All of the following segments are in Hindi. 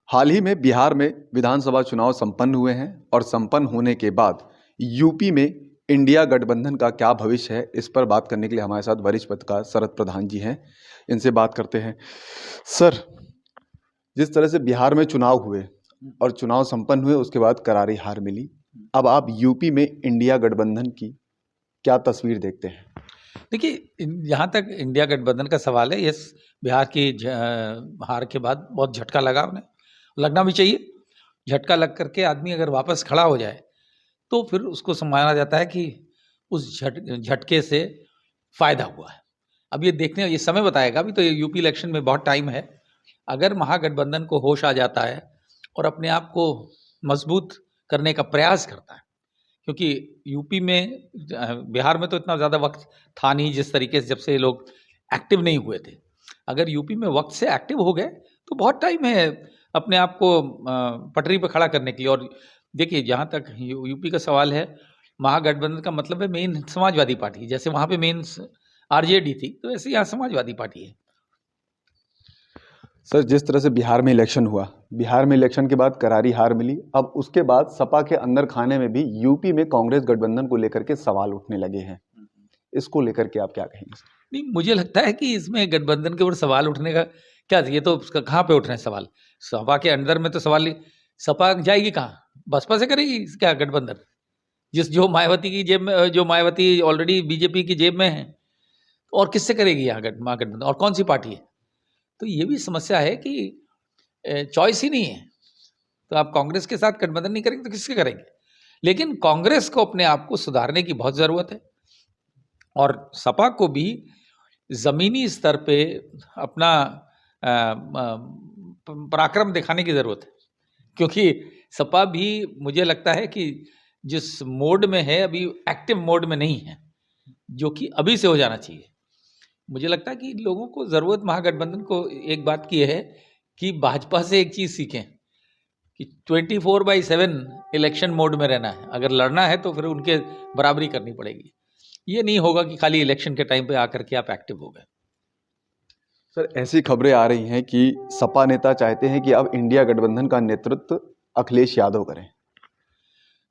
हाल ही में बिहार में विधानसभा चुनाव संपन्न हुए हैं और संपन्न होने के बाद यूपी में इंडिया गठबंधन का क्या भविष्य है, इस पर बात करने के लिए हमारे साथ वरिष्ठ पत्रकार शरद प्रधान जी हैं। इनसे बात करते हैं। सर, जिस तरह से बिहार में चुनाव हुए और चुनाव संपन्न हुए, उसके बाद करारी हार मिली, अब आप यूपी में इंडिया गठबंधन की क्या तस्वीर देखते हैं? देखिए, जहाँ तक इंडिया गठबंधन का सवाल है, इस बिहार की हार के बाद बहुत झटका लगा उन्हें, लगना भी चाहिए। झटका लग करके आदमी अगर वापस खड़ा हो जाए तो फिर उसको माना जाता है कि उस झटके से फायदा हुआ है। अब ये समय बताएगा। अभी तो यूपी इलेक्शन में बहुत टाइम है। अगर महागठबंधन को होश आ जाता है और अपने आप को मजबूत करने का प्रयास करता है, क्योंकि यूपी में, बिहार में तो इतना ज़्यादा वक्त था नहीं जिस तरीके से, जब से लोग एक्टिव नहीं हुए थे। अगर यूपी में वक्त से एक्टिव हो गए तो बहुत टाइम है अपने आप को पटरी पर खड़ा करने के लिए। और देखिए, जहाँ तक यूपी का सवाल है, महागठबंधन का मतलब है मेन समाजवादी पार्टी। जैसे वहाँ पे मेन आरजेडी थी, तो ऐसे यहाँ समाजवादी पार्टी है। सर, जिस तरह से बिहार में इलेक्शन हुआ, बिहार में इलेक्शन के बाद करारी हार मिली, अब उसके बाद सपा के अंदर खाने में भी यूपी में कांग्रेस गठबंधन को लेकर के सवाल उठने लगे हैं। इसको लेकर के आप क्या कहेंगे? नहीं, मुझे लगता है कि इसमें गठबंधन के ऊपर सवाल उठने का क्या, ये तो कहाँ पे उठ रहे हैं सवाल? सपा के अंदर में तो सवाल नहीं। सपा जाएगी कहाँ? बसपा से करेगी क्या गठबंधन? जो मायावती की जेब में, जो मायावती ऑलरेडी बीजेपी की जेब में है, और किससे करेगी यहाँ महागठबंधन? और कौन सी पार्टी है? तो ये भी समस्या है कि चॉइस ही नहीं है। तो आप कांग्रेस के साथ गठबंधन नहीं करेंगे तो किसके करेंगे? लेकिन कांग्रेस को अपने आप को सुधारने की बहुत ज़रूरत है, और सपा को भी ज़मीनी स्तर पे अपना पराक्रम दिखाने की ज़रूरत है। क्योंकि सपा भी, मुझे लगता है कि जिस मोड में है अभी, एक्टिव मोड में नहीं है, जो कि अभी से हो जाना चाहिए। मुझे लगता है कि लोगों को ज़रूरत, महागठबंधन को, एक बात की है कि भाजपा से एक चीज़ सीखें कि 24/7 इलेक्शन मोड में रहना है। अगर लड़ना है तो फिर उनके बराबरी करनी पड़ेगी। ये नहीं होगा कि खाली इलेक्शन के टाइम पे आकर के आप एक्टिव हो गए। सर, ऐसी खबरें आ रही हैं कि सपा नेता चाहते हैं कि अब इंडिया गठबंधन का नेतृत्व अखिलेश यादव करें।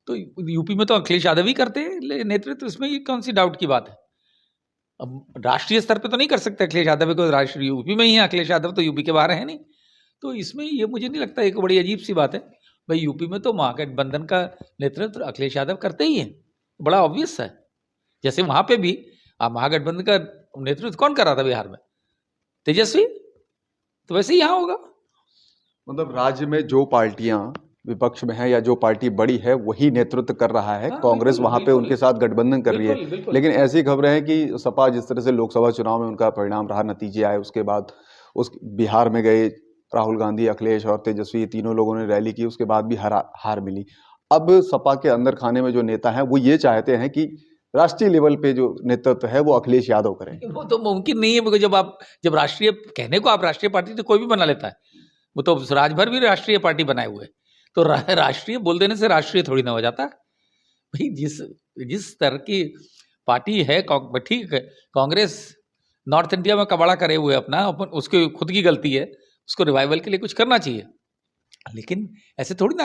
तो यूपी में तो अखिलेश यादव ही करते हैं नेतृत्व, इसमें ये कौन सी डाउट की बात है? अब राष्ट्रीय स्तर पे तो नहीं कर सकते अखिलेश यादव को, राष्ट्रीय यूपी में ही है अखिलेश यादव, तो यूपी के बाहर है नहीं। तो इसमें ये मुझे नहीं लगता, एक बड़ी अजीब सी बात है। भाई, यूपी में तो महागठबंधन का नेतृत्व अखिलेश यादव करते ही है, बड़ा ऑब्वियस है। जैसे वहां पे भी महागठबंधन का नेतृत्व कौन कर रहा था बिहार में? तेजस्वी। तो वैसे ही यहाँ होगा। मतलब राज्य में जो पार्टियां विपक्ष में है या जो पार्टी बड़ी है वही नेतृत्व कर रहा है। हाँ, कांग्रेस वहां पे उनके साथ गठबंधन कर रही है। बिल्कुल। लेकिन ऐसी खबरें हैं कि सपा जिस तरह से लोकसभा चुनाव में उनका परिणाम रहा, नतीजे आए, उसके बाद उस बिहार में गए राहुल गांधी, अखिलेश और तेजस्वी, तीनों लोगों ने रैली की, उसके बाद भी हार मिली। अब सपा के अंदर खाने में जो नेता हैं वो ये चाहते हैं कि राष्ट्रीय लेवल पे जो नेतृत्व है वो अखिलेश यादव करें। वो तो मुमकिन नहीं है, क्योंकि जब राष्ट्रीय कहने को, आप राष्ट्रीय पार्टी तो कोई भी बना लेता है। वो तो राजभर भी राष्ट्रीय पार्टी बनाए हुए, तो राष्ट्रीय बोल देने से राष्ट्रीय थोड़ी ना हो जाता। भाई, जिस तरह की पार्टी है, ठीक है, कांग्रेस नॉर्थ इंडिया में कबाड़ा करे हुए अपना, उसकी खुद की गलती है, उसको रिवाइवल के लिए कुछ करना चाहिए। लेकिन ऐसे थोड़ी ना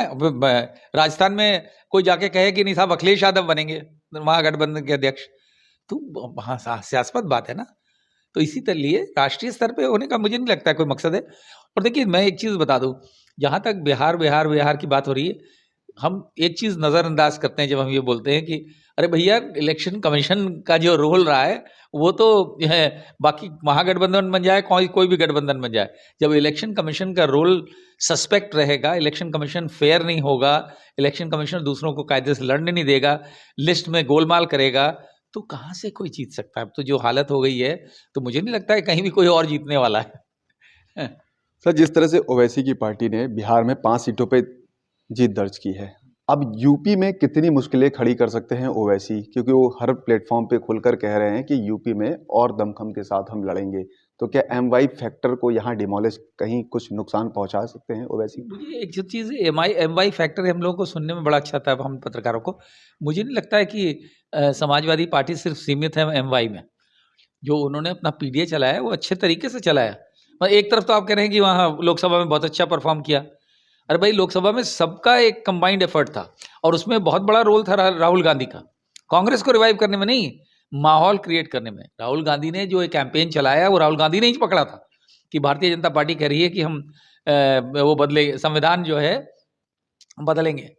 राजस्थान में कोई जाके कहे कि नहीं साहब अखिलेश यादव बनेंगे महागठबंधन के अध्यक्ष, तो हास्यास्पद बात है ना। तो इसी तरह राष्ट्रीय स्तर पे होने का मुझे नहीं लगता है कोई मकसद है। और देखिए, मैं एक चीज़ बता दूं, जहाँ तक बिहार की बात हो रही है, हम एक चीज़ नज़रअंदाज करते हैं जब हम ये बोलते हैं कि अरे भैया, इलेक्शन कमीशन का जो रोल रहा है वो तो है, बाकी महागठबंधन बन जाए, कोई भी गठबंधन बन जाए, जब इलेक्शन कमीशन का रोल सस्पेक्ट रहेगा, इलेक्शन कमीशन फेयर नहीं होगा, इलेक्शन कमीशन दूसरों को कायदे से लड़ने नहीं देगा, लिस्ट में गोलमाल करेगा, तो कहाँ से कोई जीत सकता है? अब तो जो हालत हो गई है, तो मुझे नहीं लगता है कहीं भी कोई और जीतने वाला है। सर, जिस तरह से ओवैसी की पार्टी ने बिहार में 5 सीटों पे जीत दर्ज की है, अब यूपी में कितनी मुश्किलें खड़ी कर सकते हैं ओवैसी? क्योंकि वो हर प्लेटफॉर्म पे खुलकर कह रहे हैं कि यूपी में और दमखम के साथ हम लड़ेंगे। तो क्या एमवाई फैक्टर को यहाँ डिमोलिश, कहीं कुछ नुकसान पहुंचा सकते हैं ओवैसी? मुझे एक जो चीज़ एम वाई फैक्टर हम लोगों को सुनने में बड़ा अच्छा था, हम पत्रकारों को। मुझे नहीं लगता है कि समाजवादी पार्टी सिर्फ सीमित है एम वाई में। जो उन्होंने अपना पीडीए चलाया वो अच्छे तरीके से चलाया। और एक तरफ तो आप कह रहे हैं कि वहाँ लोकसभा में बहुत अच्छा परफॉर्म किया, अरे भाई, लोकसभा में सबका एक कंबाइंड एफर्ट था और उसमें बहुत बड़ा रोल था राहुल गांधी का, कांग्रेस को रिवाइव करने में नहीं, माहौल क्रिएट करने में। राहुल गांधी ने जो एक कैंपेन चलाया वो राहुल गांधी ने ही पकड़ा था कि भारतीय जनता पार्टी कह रही है कि हम वो बदले, संविधान जो है बदलेंगे,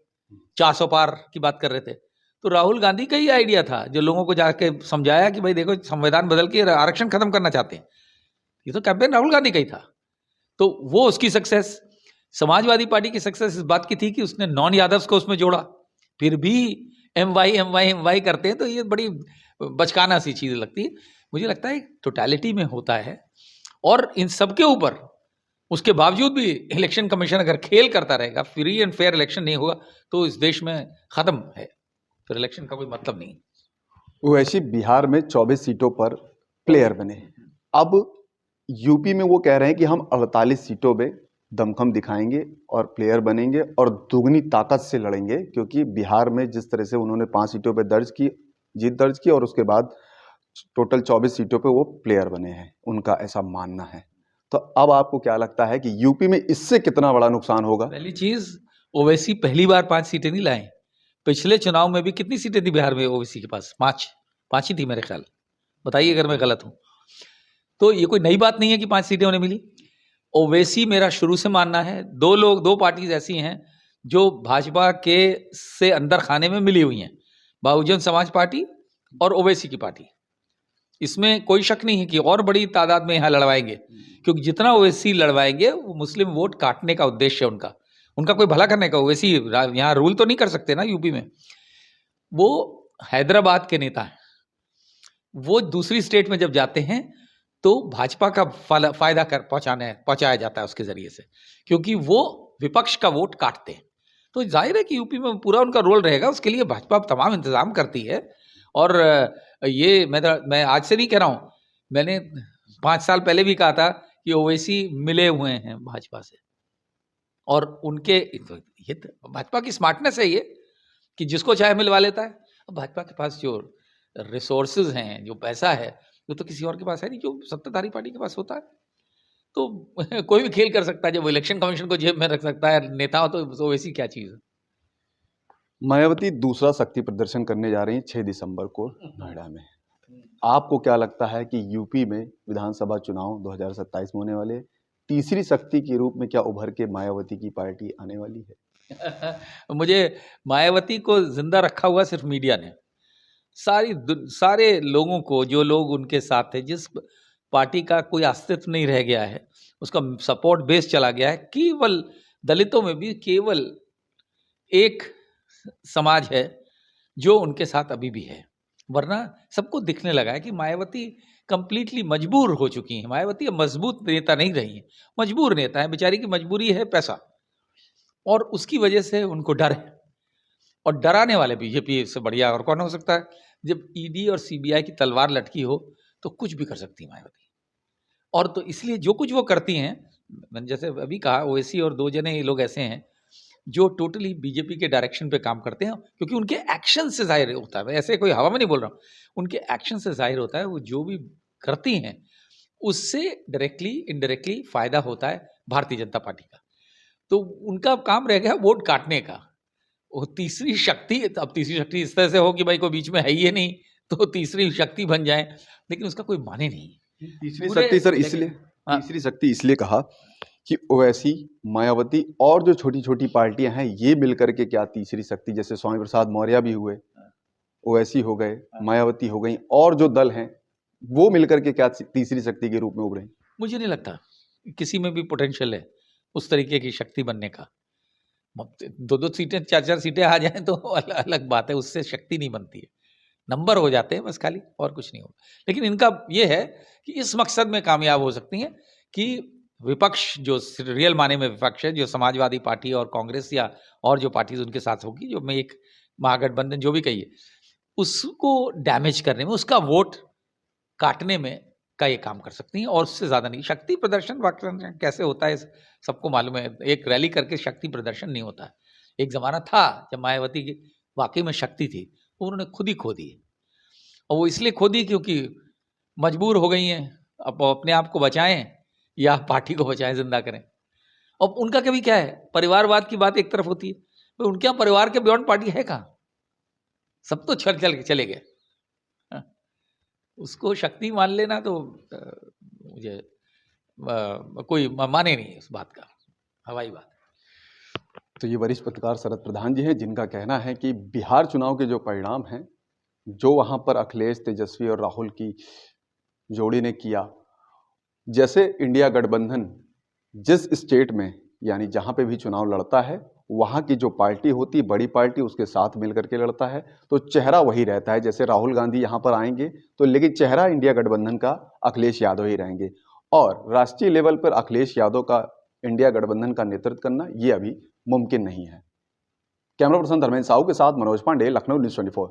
400 पार की बात कर रहे थे। तो राहुल गांधी का ही आइडिया था जो लोगों को जाके समझाया कि भाई देखो, संविधान बदल के आरक्षण खत्म करना चाहते हैं। ये तो कैंपेन राहुल गांधी का ही था। तो वो उसकी सक्सेस। समाजवादी पार्टी की सक्सेस इस बात की थी कि उसने नॉन यादव्स को उसमें जोड़ा। फिर भी एम वाई करते हैं तो ये बड़ी बचकाना सी चीज लगती है। मुझे लगता है टोटलिटी में होता है, और इन सब के ऊपर उसके बावजूद भी इलेक्शन कमीशन अगर खेल करता रहेगा, फ्री एंड फेयर इलेक्शन नहीं होगा तो इस देश में खत्म है, फिर इलेक्शन का कोई मतलब नहीं। वैसे बिहार में 24 सीटों पर प्लेयर बने, अब यूपी में वो कह रहे हैं कि हम 48 सीटों में दमखम दिखाएंगे और प्लेयर बनेंगे और दुगनी ताकत से लड़ेंगे, क्योंकि बिहार में जिस तरह से उन्होंने 5 सीटों पे जीत दर्ज की और उसके बाद टोटल 24 सीटों पे वो प्लेयर बने हैं, उनका ऐसा मानना है। तो अब आपको क्या लगता है कि यूपी में इससे कितना बड़ा नुकसान होगा? पहली चीज, ओवैसी पहली बार 5 सीटें नहीं लाए। पिछले चुनाव में भी कितनी सीटें थी बिहार में ओवैसी के पास? 5 ही थी मेरे ख्याल। बताइए अगर मैं गलत हूं। तो ये कोई नई बात नहीं है कि 5 सीटें उन्हें मिली। ओवैसी, मेरा शुरू से मानना है, दो पार्टीज ऐसी हैं जो भाजपा के से अंदर खाने में मिली हुई हैं, बहुजन समाज पार्टी और ओवैसी की पार्टी। इसमें कोई शक नहीं है कि और बड़ी तादाद में यहाँ लड़वाएंगे, क्योंकि जितना ओवैसी लड़वाएंगे वो मुस्लिम वोट काटने का उद्देश्य है उनका कोई भला करने का। ओवैसी यहाँ रूल तो नहीं कर सकते ना यूपी में। वो हैदराबाद के नेता हैं, वो दूसरी स्टेट में जब जाते हैं तो भाजपा का फायदा पहुंचाया जाता है उसके जरिए से, क्योंकि वो विपक्ष का वोट काटते हैं। तो जाहिर है कि यूपी में पूरा उनका रोल रहेगा, उसके लिए भाजपा तमाम इंतजाम करती है। और ये मैं आज से नहीं कह रहा हूं, मैंने 5 साल पहले भी कहा था कि ओवैसी मिले हुए हैं भाजपा से, और उनके ये भाजपा की स्मार्टनेस है ये कि जिसको चाहे मिलवा लेता है। अब भाजपा के पास जो रिसोर्सेज हैं, जो पैसा है, वो तो किसी और के पास है नहीं, जो सत्ताधारी पार्टी के पास होता है। तो कोई भी खेल कर सकता है, जब वो इलेक्शन कमीशन को जेब में रख सकता है नेता हो, तो वैसी क्या चीज है। मायावती दूसरा शक्ति प्रदर्शन करने जा रही हैं 6 दिसंबर को नोएडा में। आपको क्या लगता है कि यूपी में विधानसभा चुनाव 2027 में होने वाले, तीसरी शक्ति के रूप में क्या उभर के मायावती की पार्टी आने वाली है? मुझे मायावती को जिंदा रखा हुआ सिर्फ मीडिया ने। सारे लोगों को, जो लोग उनके साथ थे, जिस पार्टी का कोई अस्तित्व नहीं रह गया है, उसका सपोर्ट बेस चला गया है। केवल दलितों में भी केवल एक समाज है जो उनके साथ अभी भी है, वरना सबको दिखने लगा है कि मायावती कंप्लीटली मजबूर हो चुकी हैं। मायावती अब मजबूत नेता नहीं रही है, मजबूर नेता है। बेचारी की मजबूरी है पैसा, और उसकी वजह से उनको डर है। और डराने वाले बीजेपी से बढ़िया और कौन हो सकता है? जब ईडी और सीबीआई की तलवार लटकी हो तो कुछ भी कर सकती है मायावती। और तो इसलिए जो कुछ वो करती हैं, मैंने जैसे अभी कहा, ओवैसी और 2 जने ये लोग ऐसे हैं जो टोटली बीजेपी के डायरेक्शन पे काम करते हैं, क्योंकि उनके एक्शन से जाहिर होता है। ऐसे कोई हवा में नहीं बोल रहा हूँ, उनके एक्शन से जाहिर होता है। वो जो भी करती हैं उससे डायरेक्टली इनडायरेक्टली फायदा होता है भारतीय जनता पार्टी का। तो उनका काम रह गया वोट काटने का। वो तीसरी शक्ति, अब तीसरी शक्ति इस तरह से हो कि भाई कोई बीच में है ही नहीं तो तीसरी शक्ति बन जाए, लेकिन उसका कोई माने नहीं। तीसरी शक्ति सर इसलिए, तीसरी शक्ति इसलिए कहा कि ओवैसी, मायावती और जो छोटी छोटी पार्टियां हैं ये मिलकर के क्या तीसरी शक्ति, जैसे स्वामी प्रसाद मौर्य भी हुए, ओवैसी हो गए, मायावती हो गई, और जो दल हैं वो मिलकर के क्या तीसरी शक्ति के रूप में उभरे? मुझे नहीं लगता किसी में भी पोटेंशियल है उस तरीके की शक्ति बनने का। 2-2 सीटें 4-4 सीटें आ जाएं तो अलग बात है, उससे शक्ति नहीं बनती है, नंबर हो जाते हैं बस खाली, और कुछ नहीं होगा। लेकिन इनका ये है कि इस मकसद में कामयाब हो सकती हैं कि विपक्ष, जो रियल माने में विपक्ष है, जो समाजवादी पार्टी और कांग्रेस या और जो पार्टीज उनके साथ होगी, जो मैं एक महागठबंधन जो भी कहिए, उसको डैमेज करने में, उसका वोट काटने में का ये काम कर सकती हैं, और उससे ज्यादा नहीं। शक्ति प्रदर्शन कैसे होता है सबको मालूम है। एक रैली करके शक्ति प्रदर्शन नहीं होता है। एक जमाना था जब मायावती की वाकई में शक्ति थी, तो उन्होंने खुद ही खो दी, और वो इसलिए खो दी क्योंकि मजबूर हो गई हैं। अब अपने आप को बचाएं या पार्टी को बचाएं, जिंदा करें। और उनका कभी क्या है, परिवारवाद की बात एक तरफ होती है, तो उनके यहाँ परिवार के बियॉन्ड पार्टी है कहाँ? सब तो चल चले गए। उसको शक्ति मान लेना तो मुझे कोई माने नहीं उस बात का, हवाई बात। तो ये वरिष्ठ पत्रकार शरद प्रधान जी हैं, जिनका कहना है कि बिहार चुनाव के जो परिणाम हैं, जो वहां पर अखिलेश, तेजस्वी और राहुल की जोड़ी ने किया, जैसे इंडिया गठबंधन जिस स्टेट में यानी जहां पे भी चुनाव लड़ता है, वहां की जो पार्टी होती, बड़ी पार्टी, उसके साथ मिलकर के लड़ता है, तो चेहरा वही रहता है। जैसे राहुल गांधी यहां पर आएंगे तो लेकिन चेहरा इंडिया गठबंधन का अखिलेश यादव ही रहेंगे, और राष्ट्रीय लेवल पर अखिलेश यादव का इंडिया गठबंधन का नेतृत्व करना ये अभी मुमकिन नहीं है। कैमरा पर्सन धर्मेंद्र साहू के साथ मनोज पांडे, लखनऊ न्यूज़ 24।